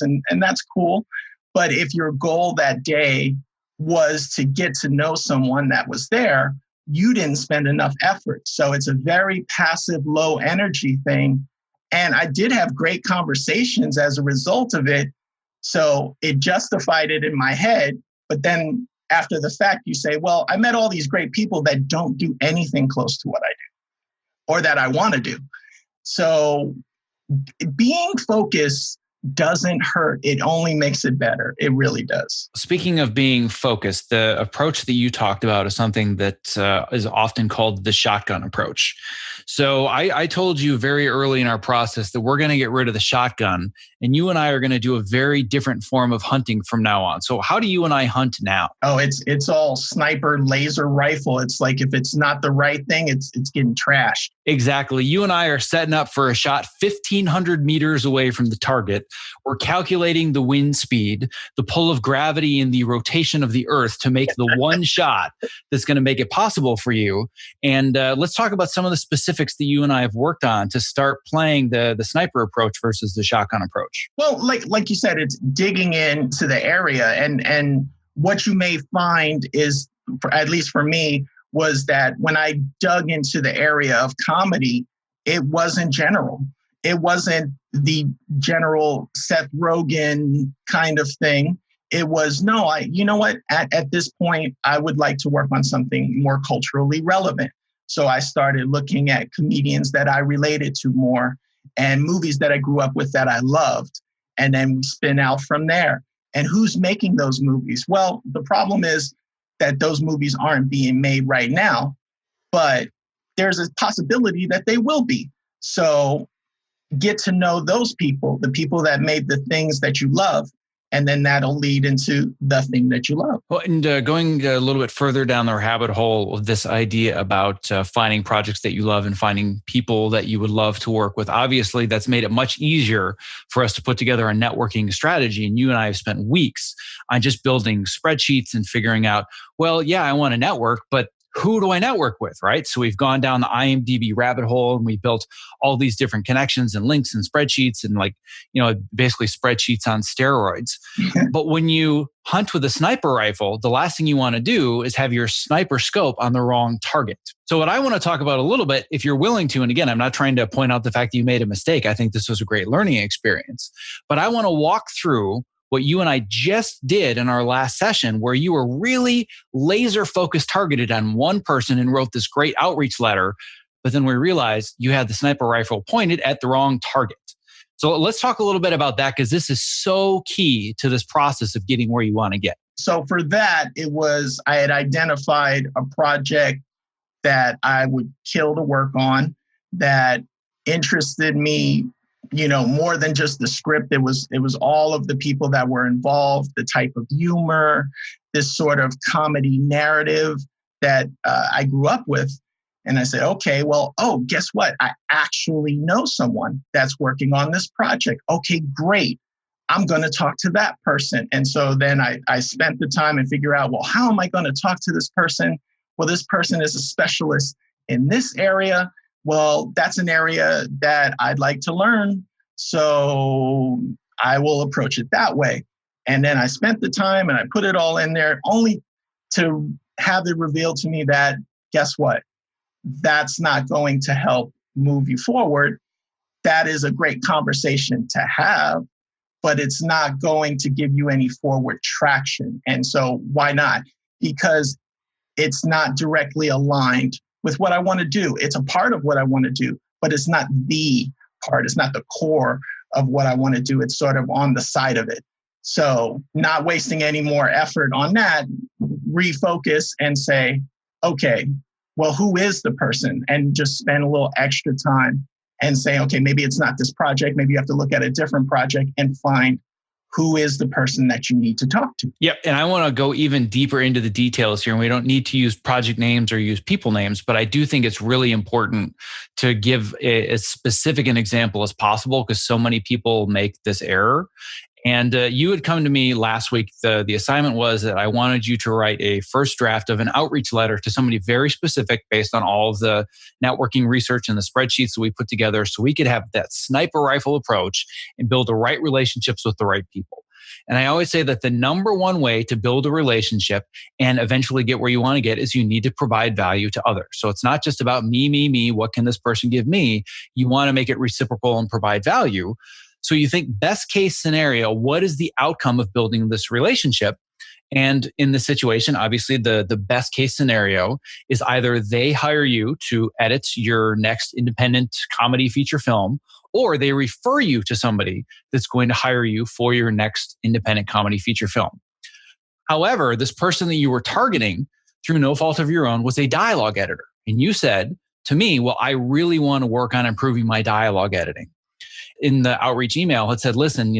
and that's cool. But if your goal that day was to get to know someone that was there, you didn't spend enough effort. So it's a very passive, low energy thing. And I did have great conversations as a result of it. So it justified it in my head. But then after the fact, you say, well, I met all these great people that don't do anything close to what I do or that I want to do. So being focused doesn't hurt. It only makes it better. It really does. Speaking of being focused, the approach that you talked about is something that is often called the shotgun approach. So I told you very early in our process that we're going to get rid of the shotgun, and you and I are going to do a very different form of hunting from now on. So how do you and I hunt now? Oh, it's all sniper laser rifle. It's like if it's not the right thing, it's getting trashed. Exactly. You and I are setting up for a shot 1,500 meters away from the target. We're calculating the wind speed, the pull of gravity, and the rotation of the earth to make the one shot that's going to make it possible for you. And let's talk about some of the specifics that you and I have worked on to start playing the sniper approach versus the shotgun approach. Well, like you said, it's digging into the area. And what you may find is, at least for me, was that when I dug into the area of comedy, it wasn't general. It wasn't the general Seth Rogen kind of thing. it was, no, you know what, at this point, I would like to work on something more culturally relevant. So I started looking at comedians that I related to more and movies that I grew up with that I loved. And then we spin out from there. And who's making those movies? Well, the problem is that those movies aren't being made right now, but there's a possibility that they will be. So get to know those people, the people that made the things that you love, and then that'll lead into the thing that you love. Well, and going a little bit further down the rabbit hole of this idea about finding projects that you love and finding people that you would love to work with, obviously that's made it much easier for us to put together a networking strategy. And you and I have spent weeks on just building spreadsheets and figuring out, well, yeah, I want to network, but who do I network with, right? So we've gone down the IMDb rabbit hole and we built all these different connections and links and spreadsheets and basically spreadsheets on steroids. But when you hunt with a sniper rifle, the last thing you want to do is have your sniper scope on the wrong target. So what I want to talk about a little bit, if you're willing to, and again, I'm not trying to point out the fact that you made a mistake. I think this was a great learning experience, but I want to walk through what you and I just did in our last session, where you were really laser focused, targeted on one person and wrote this great outreach letter. But then we realized you had the sniper rifle pointed at the wrong target. So let's talk a little bit about that, because this is so key to this process of getting where you want to get. So for that, I had identified a project that I would kill to work on that interested me, more than just the script. It was all of the people that were involved, the type of humor, this sort of comedy narrative that I grew up with. And I said, okay, well, guess what? I actually know someone that's working on this project. Okay, great. I'm going to talk to that person. And so then I spent the time and figure out, well, how am I going to talk to this person? Well, this person is a specialist in this area. Well, that's an area that I'd like to learn, so I will approach it that way. And then I spent the time and I put it all in there, only to have it revealed to me that, guess what? That's not going to help move you forward. That is a great conversation to have, but it's not going to give you any forward traction. And so why not? Because it's not directly aligned with what I want to do. It's a part of what I want to do, but it's not the part. It's not the core of what I want to do. It's sort of on the side of it. So not wasting any more effort on that, refocus and say, okay, well, who is the person? And just spend a little extra time and say, okay, maybe it's not this project. Maybe you have to look at a different project and find who is the person that you need to talk to. Yep. And I want to go even deeper into the details here. And we don't need to use project names or use people names, but I do think it's really important to give as specific an example as possible, because so many people make this error. And you had come to me last week. The assignment was that I wanted you to write a first draft of an outreach letter to somebody very specific based on all of the networking research and the spreadsheets that we put together, so we could have that sniper rifle approach and build the right relationships with the right people. And I always say that the number one way to build a relationship and eventually get where you want to get is you need to provide value to others. So it's not just about me, what can this person give me? You want to make it reciprocal and provide value. So you think best case scenario, what is the outcome of building this relationship? And in this situation, obviously the best case scenario is either they hire you to edit your next independent comedy feature film, or they refer you to somebody that's going to hire you for your next independent comedy feature film. However, this person that you were targeting through no fault of your own was a dialogue editor. And you said to me, well, I really want to work on improving my dialogue editing. In the outreach email, it said, listen,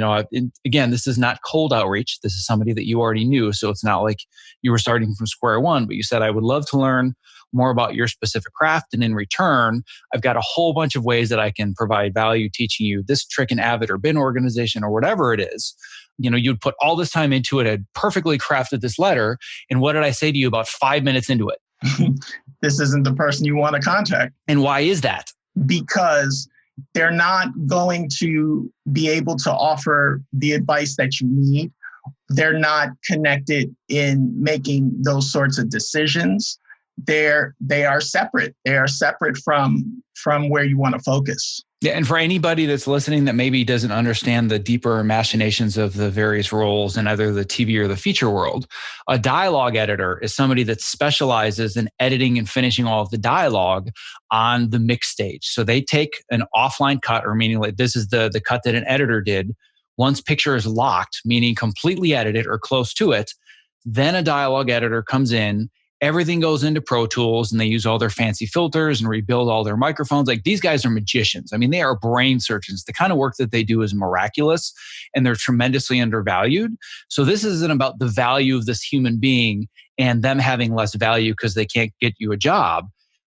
again, this is not cold outreach. This is somebody that you already knew. So it's not like you were starting from square one, but you said, I would love to learn more about your specific craft. And in return, I've got a whole bunch of ways that I can provide value teaching you this trick in Avid or bin organization or whatever it is. You'd put all this time into it, had perfectly crafted this letter. And what did I say to you about 5 minutes into it? This isn't the person you want to contact. And why is that? Because they're not going to be able to offer the advice that you need. They're not connected in making those sorts of decisions. They are separate. They are separate from where you want to focus. Yeah, and for anybody that's listening that maybe doesn't understand the deeper machinations of the various roles in either the TV or the feature world, a dialogue editor is somebody that specializes in editing and finishing all of the dialogue on the mix stage. So they take an offline cut, or meaning like this is the cut that an editor did. Once picture is locked, meaning completely edited or close to it, then a dialogue editor comes in. Everything goes into Pro Tools and they use all their fancy filters and rebuild all their microphones. Like these guys are magicians. I mean, they are brain surgeons. The kind of work that they do is miraculous and they're tremendously undervalued. So this isn't about the value of this human being and them having less value because they can't get you a job.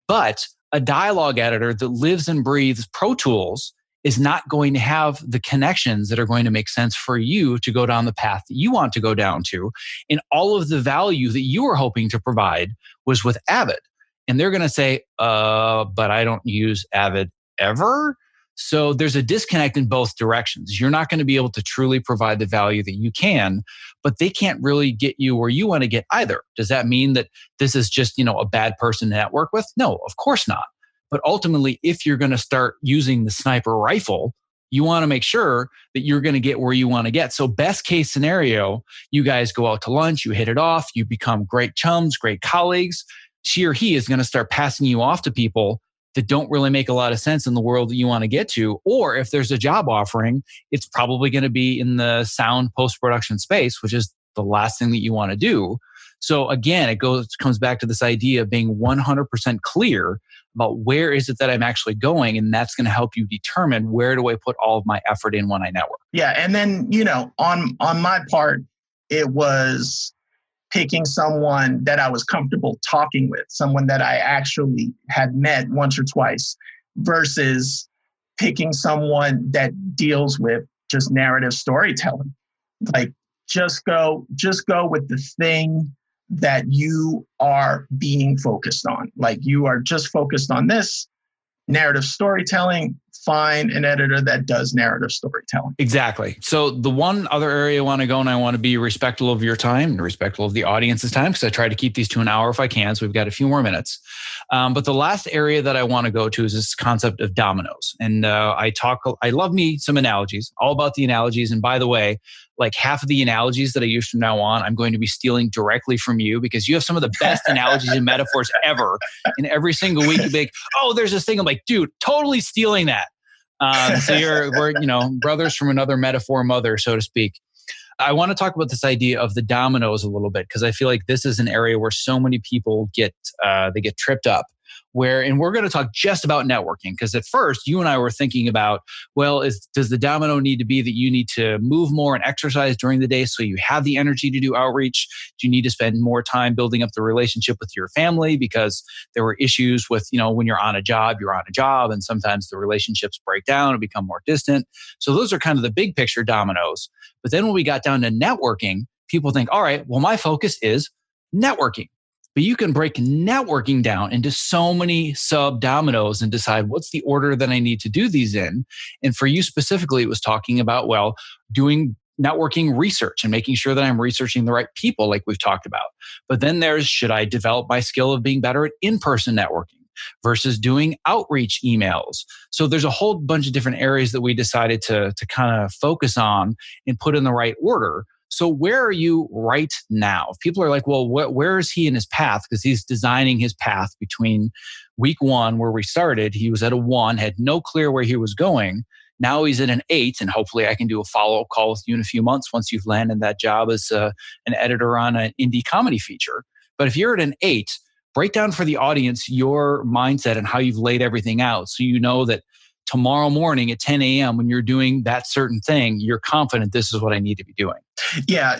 But a dialogue editor that lives and breathes Pro Tools is not going to have the connections that are going to make sense for you to go down the path that you want to go down to. And all of the value that you were hoping to provide was with Avid. And they're going to say, but I don't use Avid ever. So there's a disconnect in both directions. You're not going to be able to truly provide the value that you can, but they can't really get you where you want to get either. Does that mean that this is just, a bad person to network with? No, of course not. But ultimately, if you're going to start using the sniper rifle, you want to make sure that you're going to get where you want to get. So best case scenario, you guys go out to lunch, you hit it off, you become great chums, great colleagues. She or he is going to start passing you off to people that don't really make a lot of sense in the world that you want to get to. Or if there's a job offering, it's probably going to be in the sound post-production space, which is the last thing that you want to do. So again, comes back to this idea of being 100% clear about where is it that I'm actually going. And that's going to help you determine where do I put all of my effort in when I network. Yeah. And then, on my part, it was picking someone that I was comfortable talking with, someone that I actually had met once or twice, versus picking someone that deals with just narrative storytelling. Like just go with the thing that you are being focused on. Like you are just focused on this narrative storytelling. Find an editor that does narrative storytelling. Exactly. So the one other area I want to go, and I want to be respectful of your time and respectful of the audience's time, because I try to keep these to an hour if I can. So we've got a few more minutes. But the last area that I want to go to is this concept of dominoes. And I love me some analogies, all about the analogies. And by the way, like half of the analogies that I use from now on, I'm going to be stealing directly from you because you have some of the best analogies and metaphors ever. And every single week you'll be like, oh, there's this thing. I'm like, dude, totally stealing that. So we're brothers from another metaphor mother, so to speak. I want to talk about this idea of the dominoes a little bit, because I feel like this is an area where so many people get tripped up. And we're going to talk just about networking, because at first you and I were thinking about, does the domino need to be that you need to move more and exercise during the day so you have the energy to do outreach? Do you need to spend more time building up the relationship with your family because there were issues with, when you're on a job, and sometimes the relationships break down and become more distant. So those are kind of the big picture dominoes. But then when we got down to networking, people think, all right, well, my focus is networking. But you can break networking down into so many sub dominoes and decide what's the order that I need to do these in. And for you specifically, it was talking about, doing networking research and making sure that I'm researching the right people, like we've talked about. But then should I develop my skill of being better at in-person networking versus doing outreach emails? So there's a whole bunch of different areas that we decided to kind of focus on and put in the right order. So where are you right now? If people are like, well, where is he in his path? Because he's designing his path between week 1, where we started. He was at a 1, had no clear where he was going. Now he's at an 8, and hopefully I can do a follow-up call with you in a few months once you've landed that job as an editor on an indie comedy feature. But if you're at an 8, break down for the audience your mindset and how you've laid everything out, so you know that tomorrow morning at 10 a.m. when you're doing that certain thing, you're confident this is what I need to be doing. Yeah,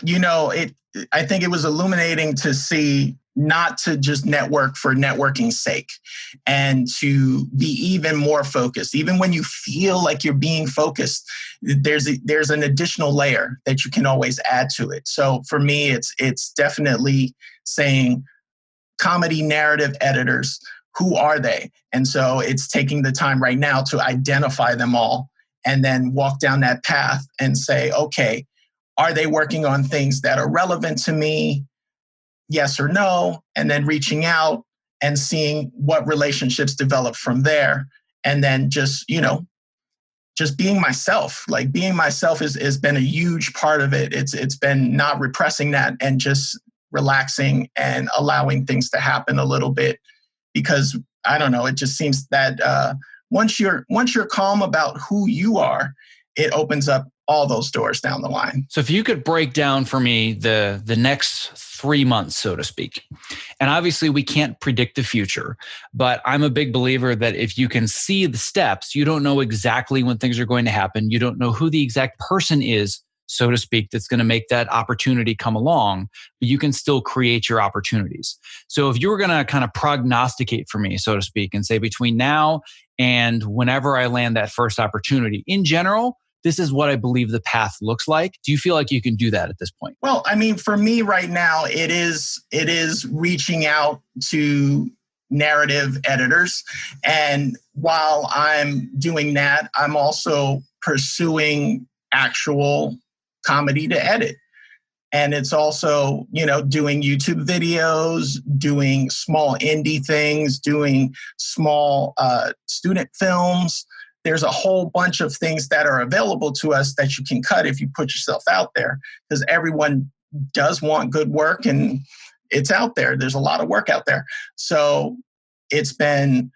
I think it was illuminating to see not to just network for networking's sake, and to be even more focused. Even when you feel like you're being focused, there's an additional layer that you can always add to it. So for me, it's definitely saying comedy narrative editors. Who are they? And so it's taking the time right now to identify them all and then walk down that path and say, okay, are they working on things that are relevant to me? Yes or no? And then reaching out and seeing what relationships develop from there. And then just, just being myself. Like being myself has been a huge part of it. It's been not repressing that and just relaxing and allowing things to happen a little bit, because I don't know, it just seems that once you're calm about who you are, it opens up all those doors down the line. So if you could break down for me the next 3 months, so to speak, and obviously we can't predict the future, but I'm a big believer that if you can see the steps, you don't know exactly when things are going to happen. You don't know who the exact person is, so to speak, that's going to make that opportunity come along, but you can still create your opportunities. So if you were going to kind of prognosticate for me, so to speak, and say between now and whenever I land that first opportunity, in general, this is what I believe the path looks like. Do you feel like you can do that at this point? Well, I mean, for me right now, it is reaching out to narrative editors. And while I'm doing that, I'm also pursuing actual comedy to edit. And it's also, doing YouTube videos, doing small indie things, doing small student films. There's a whole bunch of things that are available to us that you can cut if you put yourself out there, because everyone does want good work and it's out there. There's a lot of work out there. So it's been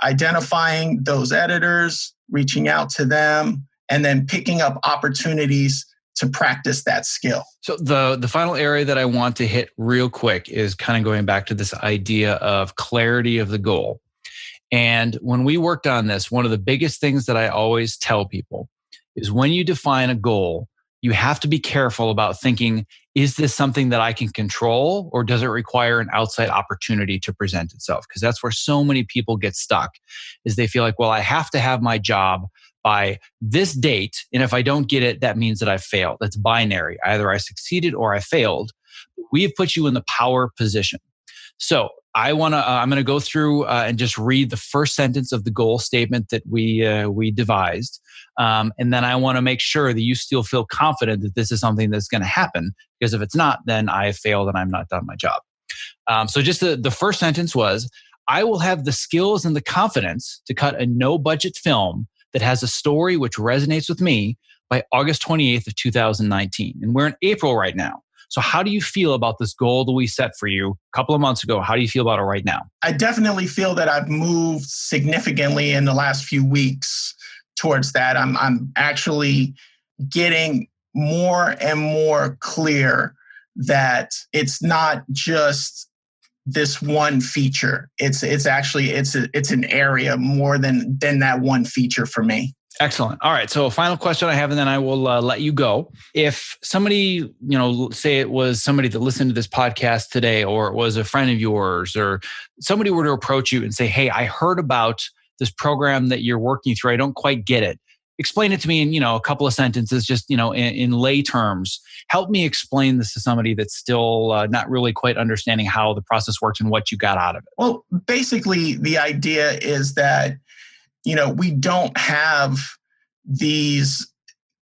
identifying those editors, reaching out to them, and then picking up opportunities to practice that skill. So the final area that I want to hit real quick is kind of going back to this idea of clarity of the goal. And when we worked on this, one of the biggest things that I always tell people is when you define a goal, you have to be careful about thinking, is this something that I can control, or does it require an outside opportunity to present itself? Because that's where so many people get stuck, is they feel like, well, I have to have my job by this date. And if I don't get it, that means that I've failed. That's binary. Either I succeeded or I failed. We have put you in the power position. So I'm going to go through and just read the first sentence of the goal statement that we devised. And then I want to make sure that you still feel confident that this is something that's going to happen, because if it's not, then I have failed and I'm not done my job. So just the first sentence was, I will have the skills and the confidence to cut a no budget film that has a story which resonates with me by August 28th of 2019. And we're in April right now. So how do you feel about this goal that we set for you a couple of months ago? How do you feel about it right now? I definitely feel that I've moved significantly in the last few weeks towards that. I'm actually getting more and more clear that it's not just this one feature. It's an area more than that one feature for me. Excellent. All right. So a final question I have, and then I will let you go. If somebody, say it was somebody that listened to this podcast today, or it was a friend of yours, or somebody were to approach you and say, hey, I heard about this program that you're working through. I don't quite get it. Explain it to me in, a couple of sentences, just, in lay terms. Help me explain this to somebody that's still not really quite understanding how the process works and what you got out of it. Well, basically the idea is that we don't have these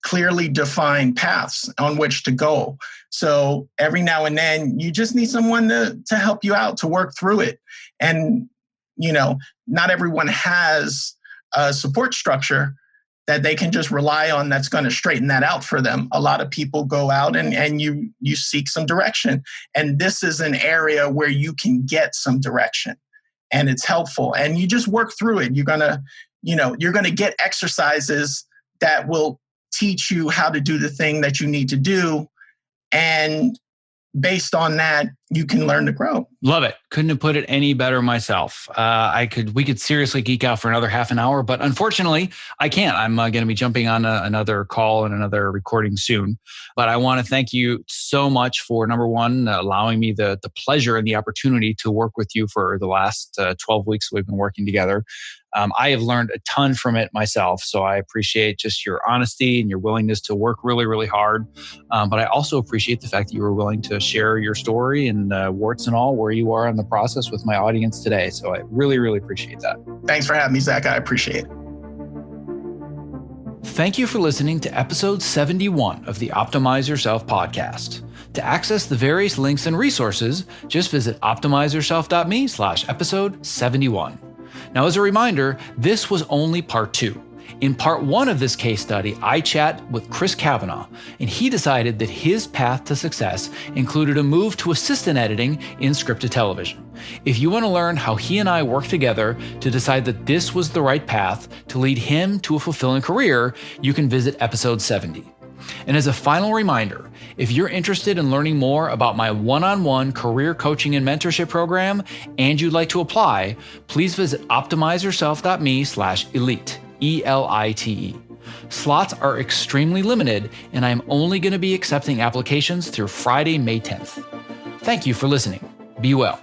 clearly defined paths on which to go. So every now and then you just need someone to help you out, to work through it. And, not everyone has a support structure that they can just rely on that's going to straighten that out for them. A lot of people go out and you seek some direction. And this is an area where you can get some direction, and it's helpful. And you just work through it. You're going to get exercises that will teach you how to do the thing that you need to do. And based on that, you can learn to grow. Love it. Couldn't have put it any better myself. We could seriously geek out for another half an hour, but unfortunately I can't. I'm going to be jumping on another call and another recording soon. But I want to thank you so much for, number one, allowing me the pleasure and the opportunity to work with you for the last 12 weeks we've been working together. I have learned a ton from it myself. So I appreciate just your honesty and your willingness to work really, really hard. But I also appreciate the fact that you were willing to share your story and warts and all, where you are in the process with my audience today. So I really, really appreciate that. Thanks for having me, Zach. I appreciate it. Thank you for listening to episode 71 of the Optimize Yourself podcast. To access the various links and resources, just visit optimizeyourself.me/episode 71. Now, as a reminder, this was only part 2. In part 1 of this case study, I chat with Chris Kavanaugh, and he decided that his path to success included a move to assistant editing in scripted television. If you want to learn how he and I worked together to decide that this was the right path to lead him to a fulfilling career, you can visit episode 70. And as a final reminder, if you're interested in learning more about my one-on-one career coaching and mentorship program and you'd like to apply, please visit optimizeyourself.me/elite, ELITE. Slots are extremely limited, and I'm only going to be accepting applications through Friday, May 10th. Thank you for listening. Be well.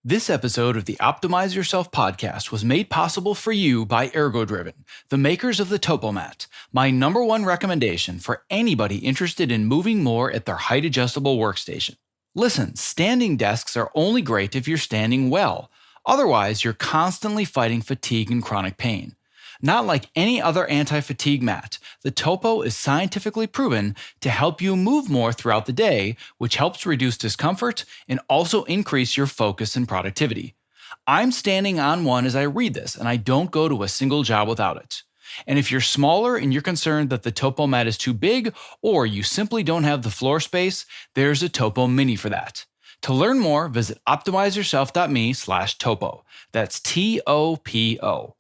This episode of the Optimize Yourself podcast was made possible for you by ErgoDriven, the makers of the TopoMat, my #1 recommendation for anybody interested in moving more at their height-adjustable workstation. Listen, standing desks are only great if you're standing well. Otherwise, you're constantly fighting fatigue and chronic pain. Not like any other anti-fatigue mat, the Topo is scientifically proven to help you move more throughout the day, which helps reduce discomfort and also increase your focus and productivity. I'm standing on one as I read this, and I don't go to a single job without it. And if you're smaller and you're concerned that the Topo mat is too big, or you simply don't have the floor space, there's a Topo Mini for that. To learn more, visit optimizeyourself.me/topo. That's TOPO.